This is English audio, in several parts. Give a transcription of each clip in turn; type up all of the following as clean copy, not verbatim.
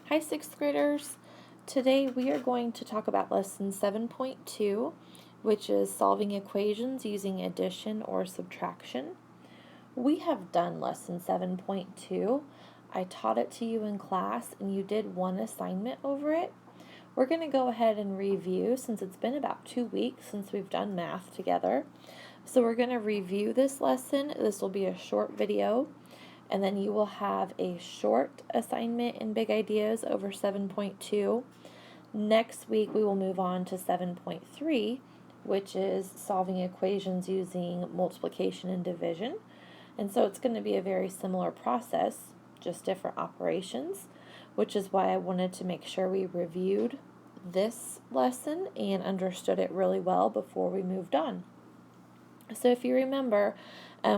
Hi, sixth graders. Today we are going to talk about lesson 7.2, which is solving equations using addition or subtraction. We have done lesson 7.2. I taught it to you in class and you did one assignment over it. We're going to go ahead and review since it's been about 2 weeks since we've done math together. So we're going to review this lesson. This will be a short video. And then you will have a short assignment in Big Ideas over 7.2. Next week we will move on to 7.3, which is solving equations using multiplication and division. And so it's going to be a very similar process, just different operations, which is why I wanted to make sure we reviewed this lesson and understood it really well before we moved on. So if you remember,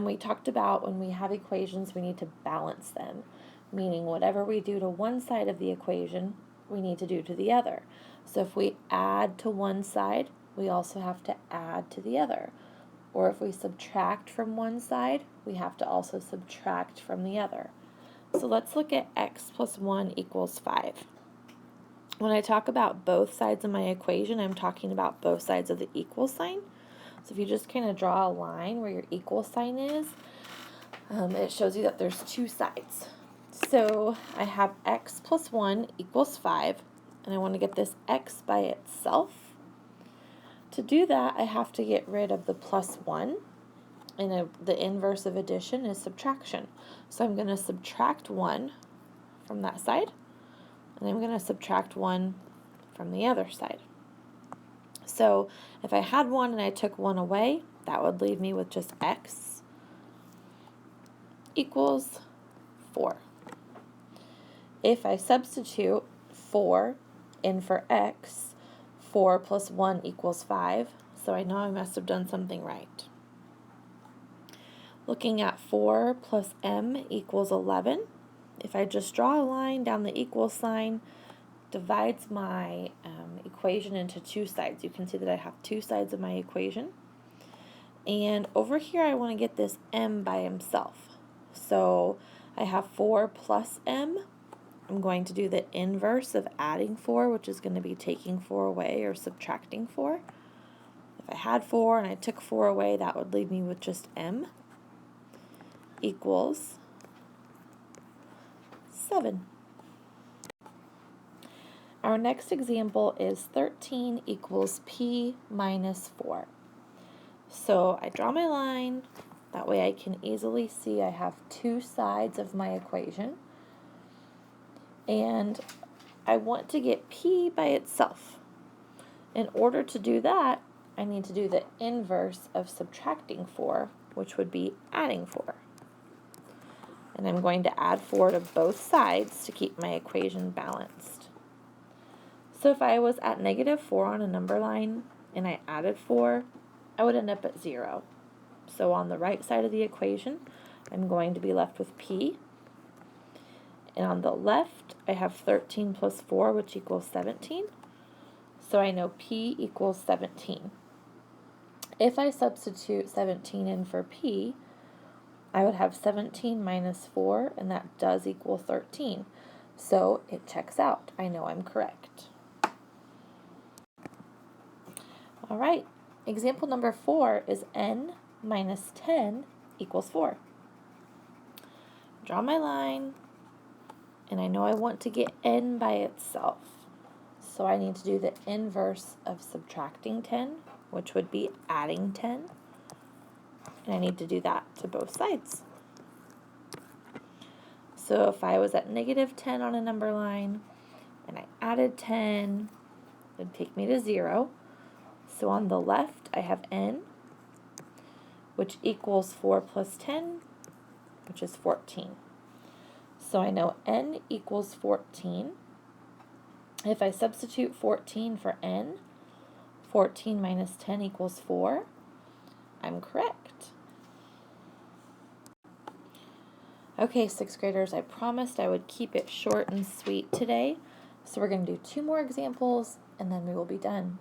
we talked about when we have equations, we need to balance them, meaning whatever we do to one side of the equation, we need to do to the other. So if we add to one side, we also have to add to the other. Or if we subtract from one side, we have to also subtract from the other. So let's look at x plus 1 equals 5. When I talk about both sides of my equation, I'm talking about both sides of the equal sign. So if you just kind of draw a line where your equal sign is, it shows you that there's two sides. So I have x plus 1 equals 5, and I want to get this x by itself. To do that, I have to get rid of the plus 1, and the inverse of addition is subtraction. So I'm going to subtract 1 from that side, and I'm going to subtract 1 from the other side. So if I had 1 and I took 1 away, that would leave me with just x equals 4. If I substitute 4 in for x, 4 plus 1 equals 5, so I know I must have done something right. Looking at 4 plus m equals 11, if I just draw a line down the equal sign, divides my equation into two sides. You can see that I have two sides of my equation. And over here I want to get this m by himself. So I have 4 plus m. I'm going to do the inverse of adding 4, which is going to be taking 4 away or subtracting 4. If I had 4 and I took 4 away, that would leave me with just m equals 7. Our next example is 13 equals p minus 4. So I draw my line. That way I can easily see I have two sides of my equation. And I want to get p by itself. In order to do that, I need to do the inverse of subtracting 4, which would be adding 4. And I'm going to add 4 to both sides to keep my equation balanced. So if I was at negative 4 on a number line and I added 4, I would end up at 0. So on the right side of the equation, I'm going to be left with p. And on the left, I have 13 plus 4, which equals 17. So I know p equals 17. If I substitute 17 in for p, I would have 17 minus 4, and that does equal 13. So it checks out. I know I'm correct. All right, example number 4 is n minus 10 equals 4. Draw my line, and I know I want to get n by itself. So I need to do the inverse of subtracting 10, which would be adding 10. And I need to do that to both sides. So if I was at negative 10 on a number line, and I added 10, it would take me to 0. So on the left, I have n, which equals 4 plus 10, which is 14. So I know n equals 14. If I substitute 14 for n, 14 minus 10 equals 4. I'm correct. Okay, sixth graders, I promised I would keep it short and sweet today. So we're going to do 2 more examples, and then we will be done.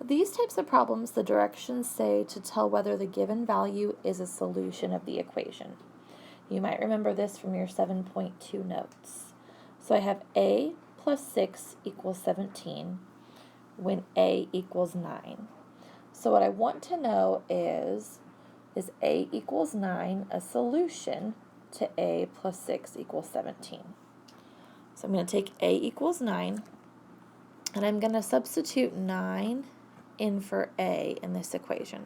These types of problems, the directions say to tell whether the given value is a solution of the equation. You might remember this from your 7.2 notes. So I have a plus 6 equals 17 when a equals 9. So what I want to know is a equals 9 a solution to a plus 6 equals 17? So I'm going to take a equals 9, and I'm going to substitute 9 in for a in this equation.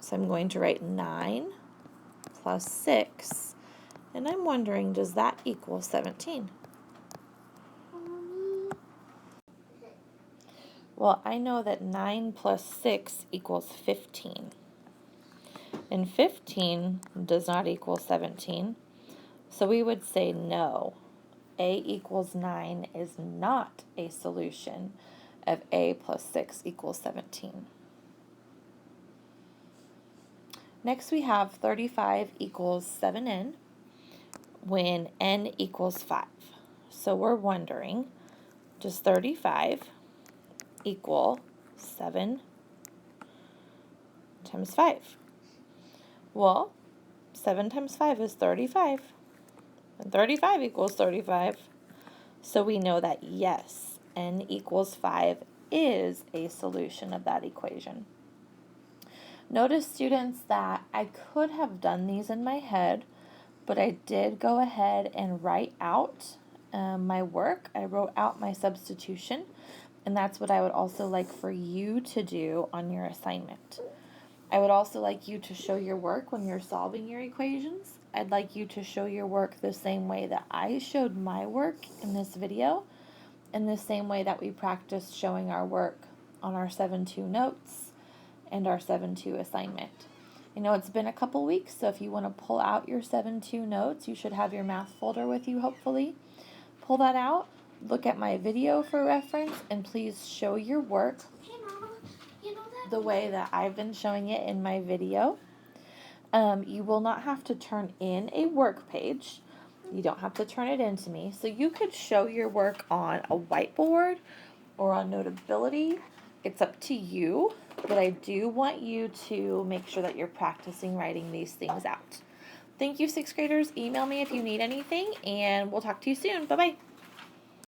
So I'm going to write 9 plus 6, and I'm wondering, does that equal 17? Well, I know that 9 plus 6 equals 15. And 15 does not equal 17. So we would say no. A equals 9 is not a solution of a plus 6 equals 17. Next we have 35 equals 7n when n equals 5. So we're wondering, does 35 equal 7 times 5? Well, 7 times 5 is 35, and 35 equals 35. So we know that yes, n equals 5 is a solution of that equation. Notice, students, that I could have done these in my head, but I did go ahead and write out my work. I wrote out my substitution, and that's what I would also like for you to do on your assignment. I would also like you to show your work when you're solving your equations. I'd like you to show your work the same way that I showed my work in this video, in the same way that we practiced showing our work on our 7-2 notes and our 7-2 assignment. I know it's been a couple weeks, so if you want to pull out your 7-2 notes, you should have your math folder with you, hopefully. Pull that out, look at my video for reference, and please show your work the way that I've been showing it in my video. You will not have to turn in a work page. You don't have to turn it in to me. So you could show your work on a whiteboard or on Notability. It's up to you, but I do want you to make sure that you're practicing writing these things out. Thank you, 6th graders. Email me if you need anything, and we'll talk to you soon. Bye-bye.